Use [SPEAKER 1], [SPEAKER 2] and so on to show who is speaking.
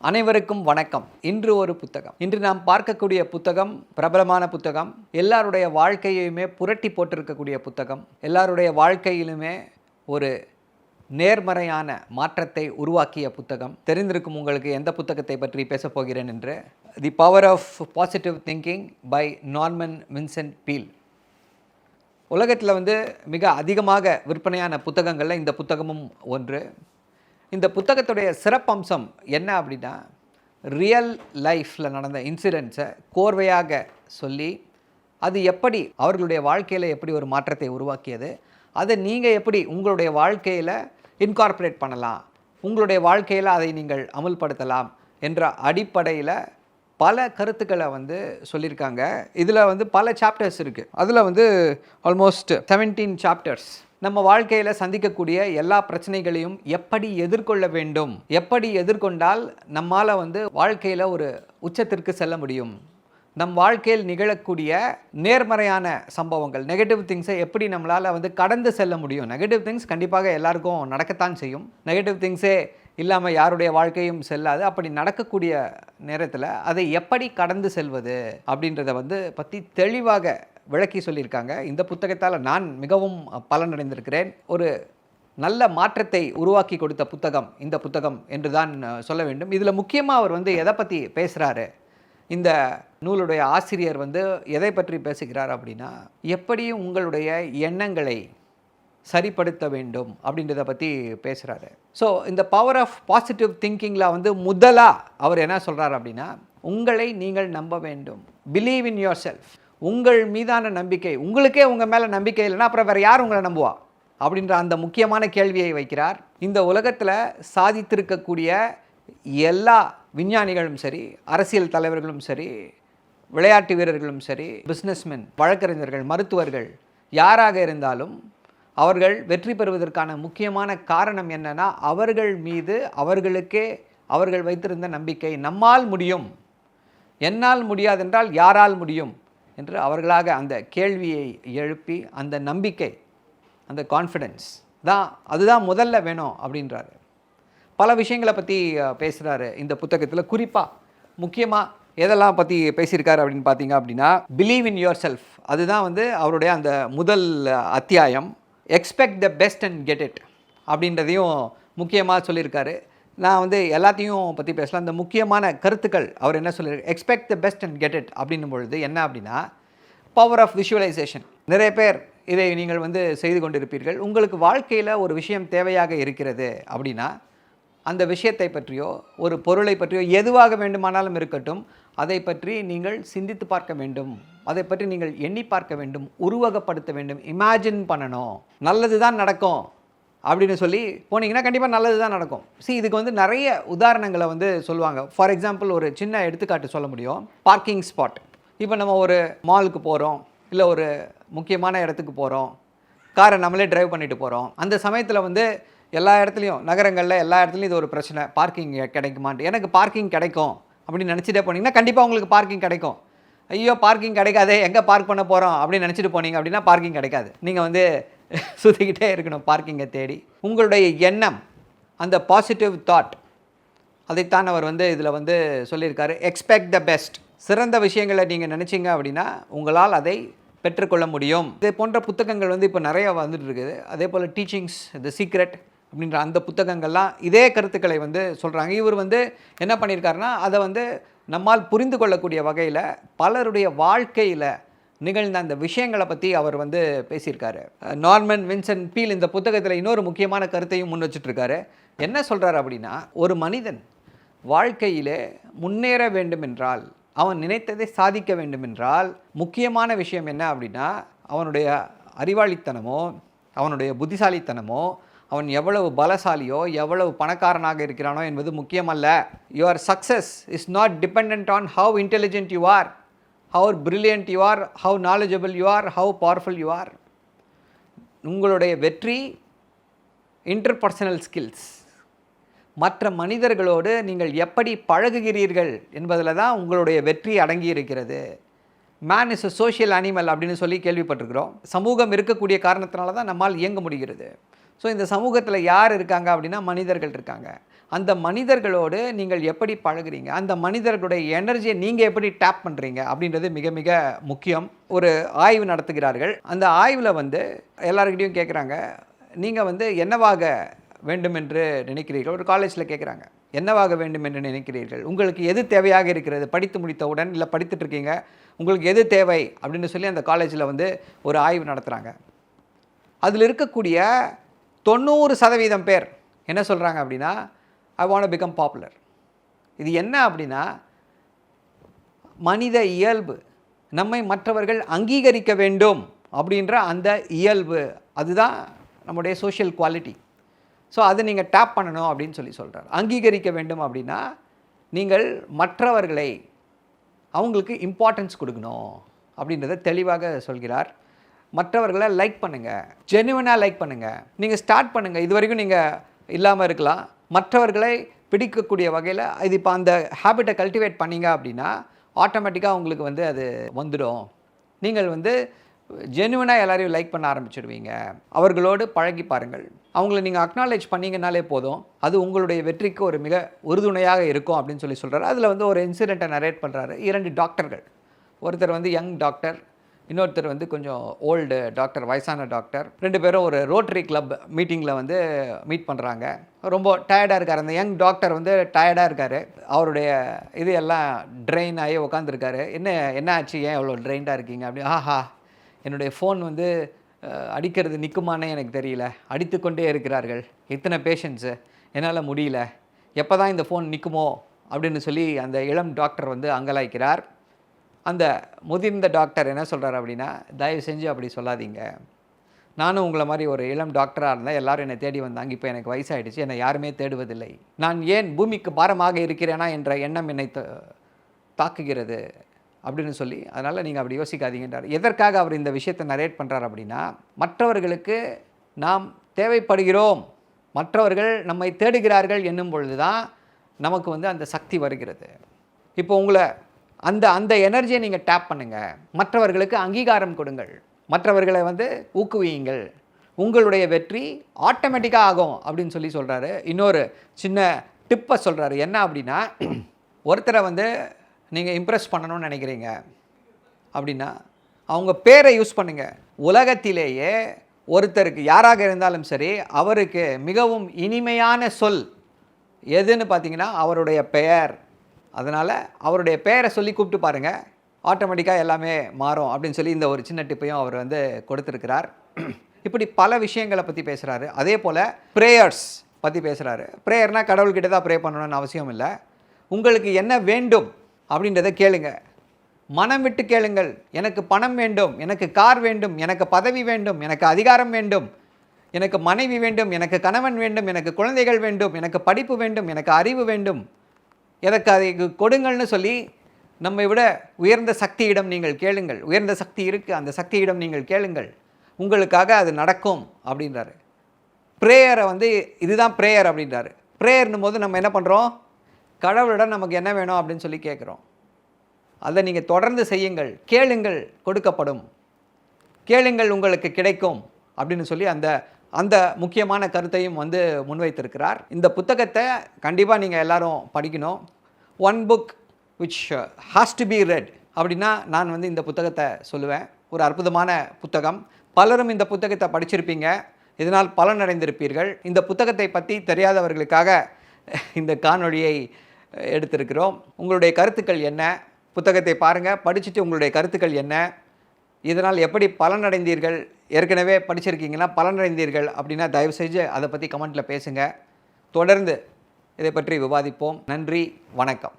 [SPEAKER 1] அனைவருக்கும் வணக்கம். இன்று ஒரு புத்தகம். இன்று நாம் பார்க்கக்கூடிய புத்தகம் பிரபலமான புத்தகம். எல்லாருடைய வாழ்க்கையுமே புரட்டி போட்டிருக்கக்கூடிய புத்தகம். எல்லாருடைய வாழ்க்கையிலுமே ஒரு நேர்மறையான மாற்றத்தை உருவாக்கிய புத்தகம். தெரிந்திருக்கும் உங்களுக்கு எந்த புத்தகத்தை பற்றி பேசப் போகிறேன் என்று. The power of positive thinking by Norman Vincent Peale. உலகத்தில் மிக அதிகமாக விற்பனையான புத்தகங்களில் இந்த புத்தகமும் ஒன்று. இந்த புத்தகத்துடைய சிறப்பம்சம் என்ன அப்படின்னா, ரியல் லைஃப்பில் நடந்த இன்சிடென்ட்ஸை கோர்வையாக சொல்லி அது எப்படி அவர்களுடைய வாழ்க்கையில் எப்படி ஒரு மாற்றத்தை உருவாக்கியது, அதை நீங்கள் எப்படி உங்களுடைய வாழ்க்கையில் இன்கார்பரேட் பண்ணலாம், உங்களுடைய வாழ்க்கையில் அதை நீங்கள் அமுல்படுத்தலாம் என்ற அடிப்படையில் பல கருத்துக்களை சொல்லியிருக்காங்க. இதில் பல சாப்டர்ஸ் இருக்குது. அதில் ஆல்மோஸ்ட் 17 சாப்டர்ஸ். நம்ம வாழ்க்கையில் சந்திக்கக்கூடிய எல்லா பிரச்சனைகளையும் எப்படி எதிர்கொள்ள வேண்டும், எப்படி எதிர்கொண்டால் நம்மால் வாழ்க்கையில் ஒரு உச்சத்திற்கு செல்ல முடியும், நம் வாழ்க்கையில் நிகழக்கூடிய நேர்மறையான சம்பவங்கள், நெகட்டிவ் திங்ஸை எப்படி நம்மளால் கடந்து செல்ல முடியும். நெகட்டிவ் திங்ஸ் கண்டிப்பாக எல்லாருக்கும் நடக்கத்தான் செய்யும். நெகட்டிவ் திங்ஸே இல்லாமல் யாருடைய வாழ்க்கையும் செல்லாது. அப்படி நடக்கக்கூடிய நேரத்தில் அதை எப்படி கடந்து செல்வது அப்படின்றத பற்றி தெளிவாக விளக்கி சொல்லியிருக்காங்க. இந்த புத்தகத்தால் நான் மிகவும் பலனடைந்திருக்கிறேன். ஒரு நல்ல மாற்றத்தை உருவாக்கி கொடுத்த புத்தகம் இந்த புத்தகம் என்று தான் சொல்ல வேண்டும். இதில் முக்கியமாக அவர் எதை பற்றி பேசுகிறாரு, இந்த நூலுடைய ஆசிரியர் எதை பற்றி பேசுகிறார் அப்படின்னா, எப்படி உங்களுடைய எண்ணங்களை சரிப்படுத்த வேண்டும் அப்படின்றத பற்றி பேசுகிறாரு. ஸோ இந்த பவர் ஆஃப் பாசிட்டிவ் திங்கிங்கில் முதலாக அவர் என்ன சொல்கிறார் அப்படின்னா, உங்களை நீங்கள் நம்ப வேண்டும். Believe in your self. உங்கள் மீதான நம்பிக்கை, உங்களுக்கே உங்கள் மேலே நம்பிக்கை இல்லைன்னா அப்புறம் வேறு யார் உங்களை நம்புவா அப்படின்ற அந்த முக்கியமான கேள்வியை வைக்கிறார். இந்த உலகத்தில் சாதித்திருக்கக்கூடிய எல்லா விஞ்ஞானிகளும் சரி, அரசியல் தலைவர்களும் சரி, விளையாட்டு வீரர்களும் சரி, பிஸ்னஸ்மென், வழக்கறிஞர்கள், மருத்துவர்கள், யாராக இருந்தாலும் அவர்கள் வெற்றி பெறுவதற்கான முக்கியமான காரணம் என்னன்னா, அவர்கள் மீது அவர்களுக்கே அவர்கள் வைத்திருந்த நம்பிக்கை. நம்மால் முடியும், என்னால் முடியாதென்றால் யாரால் முடியும் என்று அவர்களாக அந்த கேள்வியை எழுப்பி, அந்த நம்பிக்கை, அந்த கான்ஃபிடென்ஸ் தான், அதுதான் முதல்ல வேணும் அப்படின்றாரு. பல விஷயங்களை பற்றி பேசுகிறாரு இந்த புத்தகத்தில். குறிப்பாக முக்கியமாக எதெல்லாம் பற்றி பேசியிருக்காரு அப்படின்னு பார்த்தீங்க அப்படின்னா, பிலீவ் இன் யுவர் செல்ஃப், அதுதான் அவருடைய அந்த முதல் அத்தியாயம். Expect the best and get it அப்படின்றதையும் முக்கியமாக சொல்லியிருக்காரு. நான் எல்லாத்தையும் பற்றி பேசலாம். இந்த முக்கியமான கருத்துக்கள் அவர் என்ன சொல்லியிருக்காரு, expect the best and get it அப்படின்னும் பொழுது என்ன அப்படின்னா, பவர் ஆஃப் விஷுவலைசேஷன். நிறைய பேர் இதை நீங்கள் செய்து கொண்டிருப்பீர்கள். உங்களுக்கு வாழ்க்கையில் ஒரு விஷயம் தேவையாக இருக்கிறது அப்படின்னா, அந்த விஷயத்தை பற்றியோ ஒரு பொருளை பற்றியோ எதுவாக வேண்டுமானாலும் இருக்கட்டும், அதை பற்றி நீங்கள் சிந்தித்து பார்க்க வேண்டும், அதை பற்றி நீங்கள் எண்ணி பார்க்க வேண்டும், உருவகப்படுத்த வேண்டும், இமேஜின் பண்ணணும். நல்லது தான் நடக்கும் அப்படின்னு சொல்லி போனீங்கன்னா கண்டிப்பாக நல்லது தான் நடக்கும். இதுக்கு நிறைய உதாரணங்களை சொல்லுவாங்க. ஃபார் எக்ஸாம்பிள் ஒரு சின்ன எடுத்துக்காட்டு சொல்ல முடியும். Parking spot. இப்போ நம்ம ஒரு மாலுக்கு போகிறோம், இல்லை ஒரு முக்கியமான இடத்துக்கு போகிறோம், காரை நம்மளே டிரைவ் பண்ணிட்டு போகிறோம். அந்த சமயத்தில் எல்லா இடத்துலையும், நகரங்களில் எல்லா இடத்துலையும் இது ஒரு பிரச்சனை, பார்க்கிங் கிடைக்குமான்ட்டு. எனக்கு பார்க்கிங் கிடைக்கும் அப்படின்னு நினச்சிட்டே போனீங்கன்னா கண்டிப்பாக உங்களுக்கு பார்க்கிங் கிடைக்கும். ஐயோ பார்க்கிங் கிடைக்காதே, எங்கே பார்க் பண்ண போகிறோம் அப்படின்னு நினச்சிட்டு போனீங்க அப்படின்னா பார்க்கிங் கிடைக்காது. நீங்கள் சுற்றிக்கிட்டே இருக்கணும் பார்க்கிங்கை தேடி. உங்களுடைய எண்ணம், அந்த பாசிட்டிவ் தாட், அதைத்தான் அவர் இதில் சொல்லியிருக்காரு. Expect the best. சிறந்த விஷயங்களை நீங்கள் நினச்சிங்க அப்படின்னா உங்களால் அதை பெற்றுக்கொள்ள முடியும். இதே போன்ற புத்தகங்கள் இப்போ நிறைய வந்துட்டு இருக்குது. அதே போல் டீச்சிங்ஸ், த சீக்ரெட் அப்படின்ற அந்த புத்தகங்கள்லாம் இதே கருத்துக்களை சொல்கிறாங்க. இவர் என்ன பண்ணியிருக்காருன்னா, அதை நம்மால் புரிந்து கொள்ளக்கூடிய வகையில் பலருடைய வாழ்க்கையில் நிகழ்ந்த அந்த விஷயங்களை பற்றி அவர் பேசியிருக்காரு. நார்மன் வின்சென்ட் பீல் இந்த புத்தகத்தில் இன்னொரு முக்கியமான கருத்தையும் முன் வச்சுட்ருக்காரு. என்ன சொல்கிறார் அப்படின்னா, ஒரு மனிதன் வாழ்க்கையிலே முன்னேற வேண்டுமென்றால், அவன் நினைத்ததை சாதிக்க வேண்டுமென்றால் முக்கியமான விஷயம் என்ன அப்படின்னா, அவனுடைய அறிவாளித்தனமோ அவனுடைய புத்திசாலித்தனமோ, அவன் எவ்வளவு பலசாலியோ எவ்வளவு பணக்காரனாக இருக்கிறானோ என்பது முக்கியமல்ல. Your success is not depend on how intelligent you are, how brilliant you are, how knowledgeable you are, how powerful you are. உங்களுடைய வெற்றி இன்டர்பர்சனல் ஸ்கில்ஸ், மற்ற மனிதர்களோடு நீங்கள் எப்படி பழகுகிறீர்கள் என்பதில் தான் உங்களுடைய வெற்றி அடங்கி இருக்கிறது. Man is a social animal அப்படின்னு சொல்லி கேள்விப்பட்டிருக்கிறோம். சமூகம் இருக்கக்கூடிய காரணத்தினால தான் நம்மால் இயங்க முடிகிறது. ஸோ இந்த சமூகத்தில் யார் இருக்காங்க அப்படின்னா மனிதர்கள் இருக்காங்க. அந்த மனிதர்களோடு நீங்கள் எப்படி பழகுறீங்க, அந்த மனிதர்களுடைய எனர்ஜியை நீங்கள் எப்படி டேப் பண்ணுறீங்க அப்படின்றது மிக மிக முக்கியம். ஒரு ஆய்வு நடத்துகிறார்கள். அந்த ஆய்வில் வந்து எல்லாருக்கிட்டையும் கேட்குறாங்க, நீங்கள் வந்து என்னவாக வேண்டும் என்று நினைக்கிறீர்கள்? ஒரு காலேஜில் கேட்குறாங்க, என்னவாக வேண்டும் என்று நினைக்கிறீர்கள்? உங்களுக்கு எது தேவையாக இருக்கிறது? படித்து முடித்தவுடன் இல்லை படித்துட்டு இருக்கீங்க, உங்களுக்கு எது தேவை அப்படின்னு சொல்லி அந்த காலேஜில் வந்து ஒரு ஆய்வு நடத்துகிறாங்க. அதில் இருக்கக்கூடிய 90% பேர் என்ன சொல்கிறாங்க அப்படின்னா, I want to become popular. இது என்ன அப்படின்னா, மனித இயல்பு, நம்மை மற்றவர்கள் அங்கீகரிக்க வேண்டும் அப்படின்ற அந்த இயல்பு, அதுதான் நம்முடைய சோஷியல் குவாலிட்டி. ஸோ அதை நீங்கள் டேப் பண்ணணும் அப்படின்னு சொல்லி சொல்கிறார். அங்கீகரிக்க வேண்டும் அப்படின்னா நீங்கள் மற்றவர்களை அவங்களுக்கு இம்பார்ட்டன்ஸ் கொடுக்கணும் அப்படின்றத தெளிவாக சொல்கிறார். மற்றவர்களை லைக் பண்ணுங்கள், ஜென்யூனாக லைக் பண்ணுங்கள். நீங்கள் ஸ்டார்ட் பண்ணுங்கள். இது வரைக்கும் நீங்கள் இல்லாமல் இருக்கலாம். மற்றவர்களை பிடிக்கக்கூடிய வகையில் இது இப்போ அந்த ஹேபிட்டை கல்டிவேட் பண்ணிங்க அப்படின்னா ஆட்டோமேட்டிக்காக உங்களுக்கு வந்து அது வந்துடும். நீங்கள் வந்து ஜென்யூனாக எல்லாரையும் லைக் பண்ண ஆரம்பிச்சிடுவீங்க. அவர்களோடு பழகி பாருங்கள். அவங்கள நீங்கள் அக்னாலேஜ் பண்ணிங்கனாலே போதும், அது உங்களுடைய வெற்றிக்கு ஒரு மிக உறுதுணையாக இருக்கும் அப்படின்னு சொல்லி சொல்கிறார். அதில் வந்து ஒரு இன்சிடெண்ட்டை நரேட் பண்ணுறாரு. 2 டாக்டர்கள், ஒருத்தர் வந்து யங் டாக்டர், இன்னொருத்தர் வந்து கொஞ்சம் ஓல்டு டாக்டர், வயசான டாக்டர். 2 பேரும் ஒரு ரோட்டரி கிளப் மீட்டிங்கில் வந்து மீட் பண்ணுறாங்க. ரொம்ப டயர்டாக இருக்கார். அந்த யங் டாக்டர் வந்து டயர்டாக இருக்கார். அவருடைய இது எல்லாம் ட்ரெயின் ஆகி உட்காந்துருக்காரு. என்ன ஆச்சு, ஏன் எவ்வளோ ட்ரெயின்டாக இருக்கீங்க அப்படி? ஆஹா, என்னுடைய ஃபோன் வந்து அடிக்கிறது நிற்குமானே எனக்கு தெரியல, அடித்து கொண்டே இருக்கிறார்கள், இத்தனை பேஷண்ட்ஸு, என்னால் முடியல, எப்போ தான் இந்த ஃபோன் நிற்குமோ அப்படின்னு சொல்லி அந்த இளம் டாக்டர் வந்து அங்கலாய்க்கிறார். அந்த முதிர்ந்த டாக்டர் என்ன சொல்கிறார் அப்படின்னா, தயவு செஞ்சு அப்படி சொல்லாதீங்க, நானும் உங்களை மாதிரி ஒரு இளம் டாக்டராக இருந்தேன், எல்லோரும் என்னை தேடி வந்தாங்க, இப்போ எனக்கு வயசாகிடுச்சு, என்னை யாருமே தேடுவதில்லை, நான் ஏன் பூமிக்கு பாரமாக இருக்கிறேனா என்ற எண்ணம் என்னை தாக்குகிறது அப்படின்னு சொல்லி, அதனால் நீங்கள் அப்படி யோசிக்காதீங்கன்றார். எதற்காக அவர் இந்த விஷயத்தை நரேட் பண்ணுறார் அப்படின்னா, மற்றவர்களுக்கு நாம் தேவைப்படுகிறோம், மற்றவர்கள் நம்மை தேடுகிறார்கள் என்னும் பொழுது தான் நமக்கு வந்து அந்த சக்தி வருகிறது. இப்போ உங்களை அந்த எனர்ஜியை நீங்கள் டேப் பண்ணுங்கள், மற்றவர்களுக்கு அங்கீகாரம் கொடுங்கள், மற்றவர்களை வந்து ஊக்குவியுங்கள், உங்களுடைய வெற்றி ஆட்டோமேட்டிக்காக ஆகும் அப்படின்னு சொல்லி சொல்கிறாரு. இன்னொரு சின்ன டிப்பை சொல்கிறாரு. என்ன அப்படின்னா, ஒருத்தரை வந்து நீங்கள் இம்ப்ரெஸ் பண்ணணும்னு நினைக்கிறீங்க அப்படின்னா அவங்க பேரை யூஸ் பண்ணுங்கள். உலகத்திலேயே ஒருத்தருக்கு யாராக இருந்தாலும் சரி, அவருக்கு மிகவும் இனிமையான சொல் எதுன்னு பார்த்தீங்கன்னா அவருடைய பெயர். அதனால் அவருடைய பெயரை சொல்லி கூப்பிட்டு பாருங்கள், ஆட்டோமேட்டிக்காக எல்லாமே மாறும் அப்படின்னு சொல்லி இந்த ஒரு சின்ன டிப்பையும் அவர் வந்து கொடுத்துருக்கிறார். இப்படி பல விஷயங்களை பற்றி பேசுகிறாரு. அதே போல் ப்ரேயர்ஸ் பற்றி பேசுகிறாரு. ப்ரேயர்னால் கடவுள்கிட்ட தான் ப்ரே பண்ணணும்னு அவசியம் இல்லை. உங்களுக்கு என்ன வேண்டும் அப்படின்றத கேளுங்க, மனம் விட்டு கேளுங்கள். எனக்கு பணம் வேண்டும், எனக்கு கார் வேண்டும், எனக்கு பதவி வேண்டும், எனக்கு அதிகாரம் வேண்டும், எனக்கு மனைவி வேண்டும், எனக்கு கணவன் வேண்டும், எனக்கு குழந்தைகள் வேண்டும், எனக்கு படிப்பு வேண்டும், எனக்கு அறிவு வேண்டும், எனக்கு அதை கொடுங்கள்னு சொல்லி நம்மை விட உயர்ந்த சக்தியிடம் நீங்கள் கேளுங்கள். உயர்ந்த சக்தி இருக்குது, அந்த சக்தியிடம் நீங்கள் கேளுங்கள், உங்களுக்காக அது நடக்கும் அப்படின்றாரு. ப்ரேயரை வந்து இதுதான் ப்ரேயர் அப்படின்றாரு. ப்ரேயர்னும் போது நம்ம என்ன பண்ணுறோம், கடவுளிடம் நமக்கு என்ன வேணும் அப்படின்னு சொல்லி கேட்குறோம். அதை நீங்கள் தொடர்ந்து செய்யுங்கள். கேளுங்கள், கொடுக்கப்படும், கேளுங்கள், உங்களுக்கு கிடைக்கும் அப்படின்னு சொல்லி அந்த முக்கியமான கருத்தையும் வந்து முன்வைத்திருக்கிறார். இந்த புத்தகத்தை கண்டிப்பாக நீங்கள் எல்லாரும் படிக்கணும். One book which has to be read அப்படின்னா நான் வந்து இந்த புத்தகத்தை சொல்லுவேன். ஒரு அற்புதமான புத்தகம். பலரும் இந்த புத்தகத்தை படிச்சிருப்பீங்க, இதனால் பலனடைந்திருப்பீர்கள். இந்த புத்தகத்தை பற்றி தெரியாதவர்களுக்காக இந்த காணொளியை எடுத்திருக்கிறோம். உங்களுடைய கருத்துக்கள் என்ன? புத்தகத்தை பாருங்கள், படிச்சுட்டு உங்களுடைய கருத்துக்கள் என்ன, இதனால் எப்படி பலனடைந்தீர்கள், ஏற்கனவே படிச்சிருக்கீங்கன்னா பலனடைந்தீர்கள் அப்படின்னா தயவு செஞ்சு அதை பற்றி கமெண்ட்டில் பேசுங்க. தொடர்ந்து இதை பற்றி விவாதிப்போம். நன்றி, வணக்கம்.